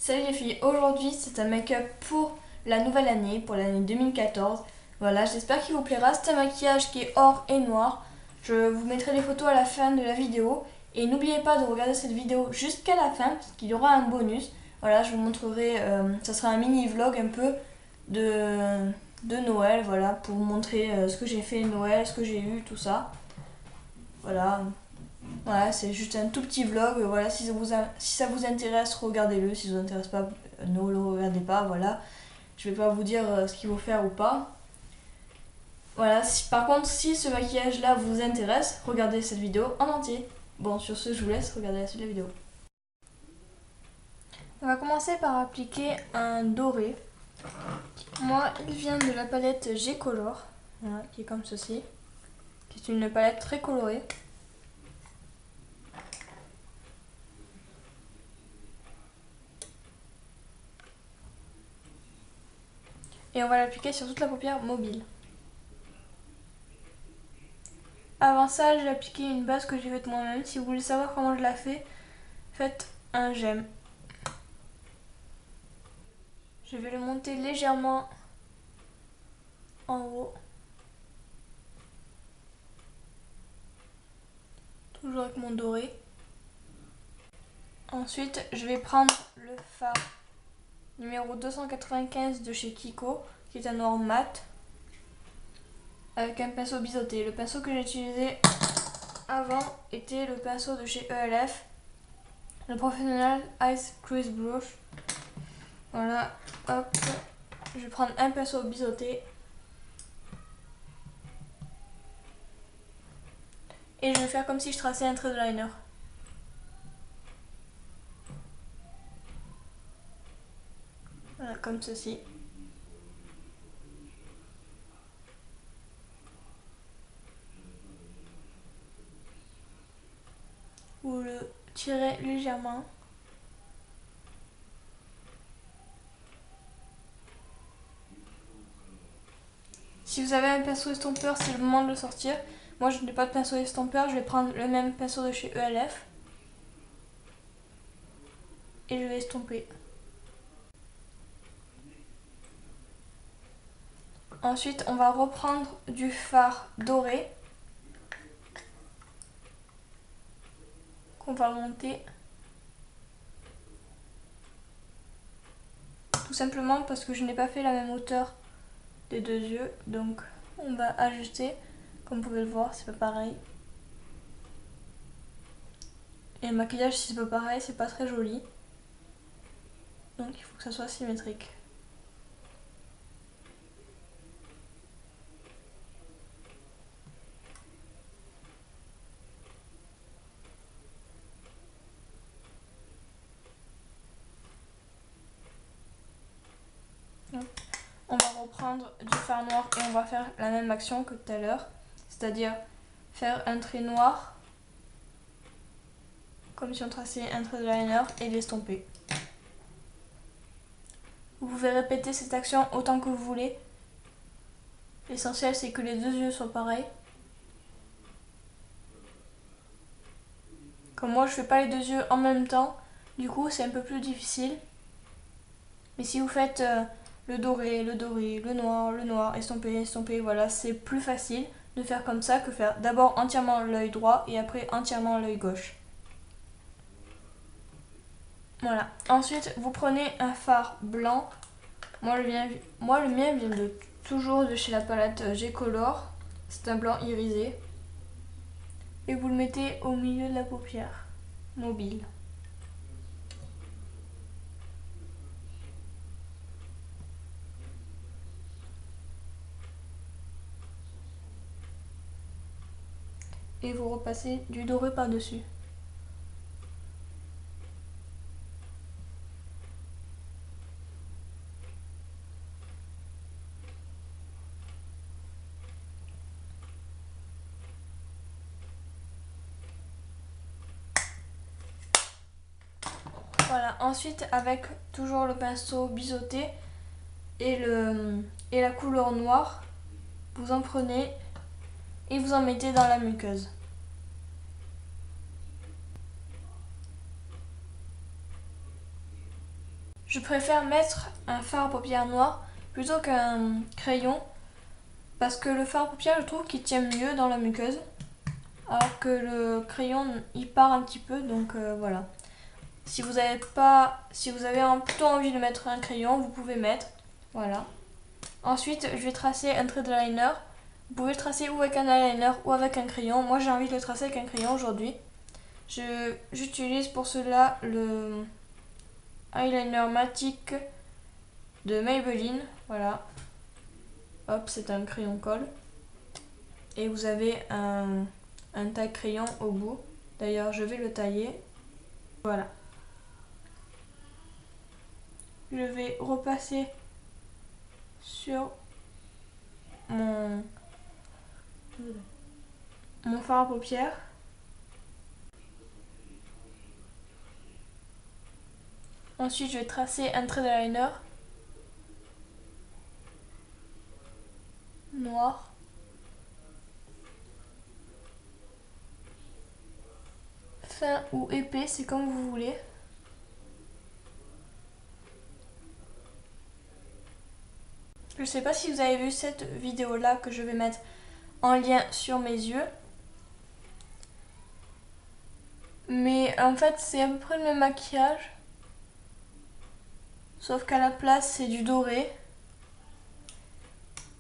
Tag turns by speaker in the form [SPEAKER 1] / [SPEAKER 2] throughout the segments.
[SPEAKER 1] Salut les filles, aujourd'hui c'est un make-up pour la nouvelle année, pour l'année 2014. Voilà, j'espère qu'il vous plaira. C'est un maquillage qui est or et noir. Je vous mettrai les photos à la fin de la vidéo. Et n'oubliez pas de regarder cette vidéo jusqu'à la fin, parce qu'il y aura un bonus. Voilà, je vous montrerai, ça sera un mini vlog un peu de Noël, voilà, pour vous montrer ce que j'ai fait Noël, ce que j'ai eu, tout ça. Voilà. Voilà, c'est juste un tout petit vlog. Voilà, si ça vous intéresse, regardez-le. Si ça vous intéresse pas, ne le regardez pas. Voilà, je vais pas vous dire ce qu'il faut faire ou pas. Voilà, par contre, si ce maquillage-là vous intéresse, regardez cette vidéo en entier. Bon, sur ce, je vous laisse regarder la suite de la vidéo. On va commencer par appliquer un doré. Moi, il vient de la palette G-Color, voilà, qui est comme ceci, qui est une palette très colorée. Et on va l'appliquer sur toute la paupière mobile. Avant ça, j'ai appliqué une base que j'ai faite moi-même. Si vous voulez savoir comment je la fais, faites un j'aime. Je vais le monter légèrement en haut. Toujours avec mon doré. Ensuite, je vais prendre le fard numéro 295 de chez Kiko, qui est un noir mat, avec un pinceau biseauté. Le pinceau que j'ai utilisé avant était le pinceau de chez ELF, le Professional Ice Crease Brush. Voilà, hop, je vais prendre un pinceau biseauté. Et je vais faire comme si je traçais un trait de liner. Voilà, comme ceci. Vous le tirez légèrement. Si vous avez un pinceau estompeur, c'est le moment de le sortir. Moi, je n'ai pas de pinceau estompeur, je vais prendre le même pinceau de chez ELF. Et je vais estomper. Ensuite, on va reprendre du fard doré qu'on va monter. Tout simplement parce que je n'ai pas fait la même hauteur des deux yeux. Donc, on va ajuster. Comme vous pouvez le voir, c'est pas pareil. Et le maquillage, si c'est pas pareil, c'est pas très joli. Donc, il faut que ça soit symétrique. On va reprendre du fard noir et on va faire la même action que tout à l'heure, c'est-à-dire faire un trait noir comme si on traçait un trait de liner et l'estomper. Vous pouvez répéter cette action autant que vous voulez. L'essentiel c'est que les deux yeux soient pareils. Comme moi je fais pas les deux yeux en même temps, du coup c'est un peu plus difficile. Mais si vous faites le doré, le noir, estomper, estomper, voilà, c'est plus facile de faire comme ça que faire d'abord entièrement l'œil droit et après entièrement l'œil gauche. Voilà. Ensuite, vous prenez un fard blanc. Moi, le mien vient toujours de chez la palette G-Color. C'est un blanc irisé. Et vous le mettez au milieu de la paupière mobile. Et vous repassez du doré par-dessus. Voilà, ensuite avec toujours le pinceau biseauté et la couleur noire, vous en prenez et vous en mettez dans la muqueuse. je préfère mettre un fard à paupières noir plutôt qu'un crayon. Parce que le fard à paupières, je trouve qu'il tient mieux dans la muqueuse. Alors que le crayon, il part un petit peu, donc voilà. Si vous avez plutôt envie de mettre un crayon, vous pouvez mettre. Voilà. Ensuite, je vais tracer un trait de liner. Vous pouvez le tracer ou avec un eyeliner ou avec un crayon. Moi, j'ai envie de le tracer avec un crayon aujourd'hui. J'utilise pour cela le eyeliner Matic de Maybelline. Voilà. Hop, c'est un crayon colle. Et vous avez un taille-crayon au bout. D'ailleurs, je vais le tailler. Voilà. Je vais repasser sur mon fard à paupières. Ensuite, je vais tracer un trait de liner noir. Fin ou épais, c'est comme vous voulez. Je ne sais pas si vous avez vu cette vidéo là que je vais mettre en lien sur mes yeux. Mais en fait c'est à peu près le même maquillage. Sauf qu'à la place c'est du doré.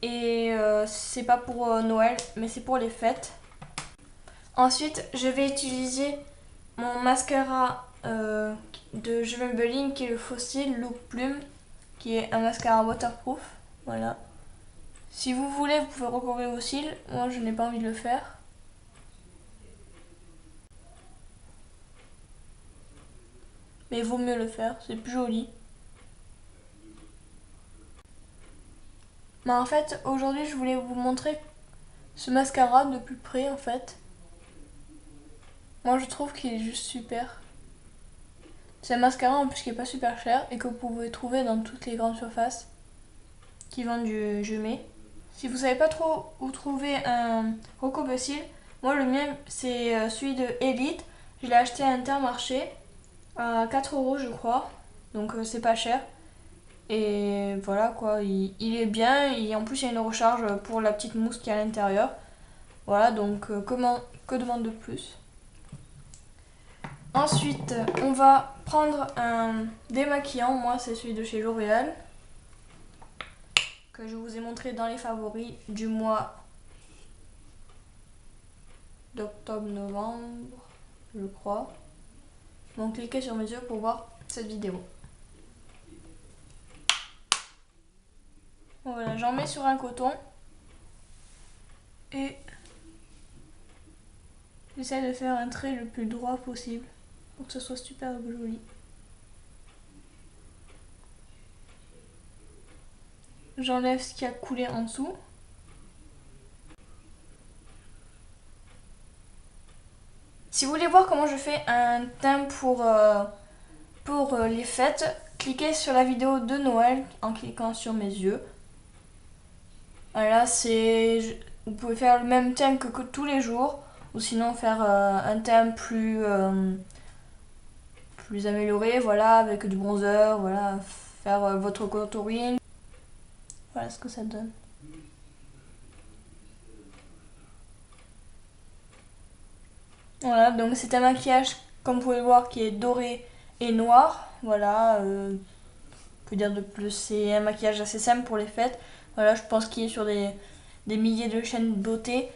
[SPEAKER 1] Et c'est pas pour Noël mais c'est pour les fêtes. Ensuite je vais utiliser mon mascara de Maybelline qui est le Fossil Look Plume. Qui est un mascara waterproof. Voilà. Si vous voulez, vous pouvez recouvrir vos cils. Moi, je n'ai pas envie de le faire. Mais il vaut mieux le faire, c'est plus joli. Mais en fait, aujourd'hui, je voulais vous montrer ce mascara de plus près, en fait. Moi, je trouve qu'il est juste super. C'est un mascara en plus qui est pas super cher et que vous pouvez trouver dans toutes les grandes surfaces qui vendent du Jumet. Si vous savez pas trop où trouver un recouvre-cils, moi le mien c'est celui de Elite. Je l'ai acheté à Intermarché à 4 € je crois, donc c'est pas cher. Et voilà quoi, il est bien et en plus il y a une recharge pour la petite mousse qui est à l'intérieur. Voilà donc que demande de plus. Ensuite on va prendre un démaquillant, moi c'est celui de chez L'Oréal. Que je vous ai montré dans les favoris du mois d'octobre-novembre, je crois. Donc cliquez sur mes yeux pour voir cette vidéo. Voilà, j'en mets sur un coton et j'essaie de faire un trait le plus droit possible pour que ce soit super joli. J'enlève ce qui a coulé en dessous. Si vous voulez voir comment je fais un teint pour les fêtes, cliquez sur la vidéo de Noël en cliquant sur mes yeux. Voilà, vous pouvez faire le même teint que tous les jours ou sinon faire un teint plus amélioré, voilà, avec du bronzer, voilà, faire votre contouring. Voilà ce que ça donne. Voilà, donc c'est un maquillage, comme vous pouvez le voir, qui est doré et noir. Voilà, que dire de plus, c'est un maquillage assez simple pour les fêtes. Voilà, je pense qu'il est sur des milliers de chaînes de beauté.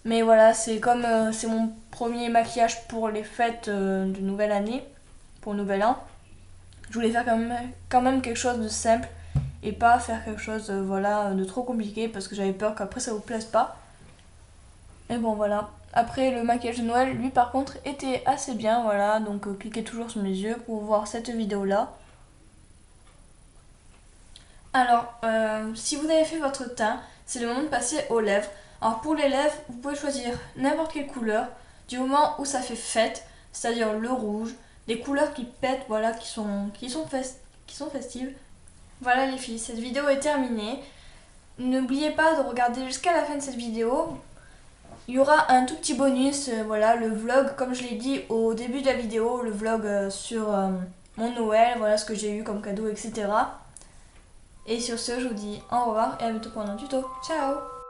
[SPEAKER 1] Mais voilà, c'est comme c'est mon premier maquillage pour les fêtes de nouvelle année, pour nouvel an. Je voulais faire quand même quelque chose de simple et pas faire quelque chose voilà, de trop compliqué parce que j'avais peur qu'après ça vous plaise pas. Et bon voilà. Après le maquillage de Noël, lui par contre était assez bien, voilà, donc cliquez toujours sur mes yeux pour voir cette vidéo là. Alors, si vous avez fait votre teint, c'est le moment de passer aux lèvres. Alors pour les lèvres, vous pouvez choisir n'importe quelle couleur, du moment où ça fait fête, c'est-à-dire le rouge, des couleurs qui pètent, voilà, qui sont festives. Voilà les filles, cette vidéo est terminée. N'oubliez pas de regarder jusqu'à la fin de cette vidéo. Il y aura un tout petit bonus, voilà, le vlog, comme je l'ai dit au début de la vidéo, le vlog sur mon Noël, voilà ce que j'ai eu comme cadeau, etc. Et sur ce, je vous dis au revoir et à bientôt pour un autre tuto. Ciao!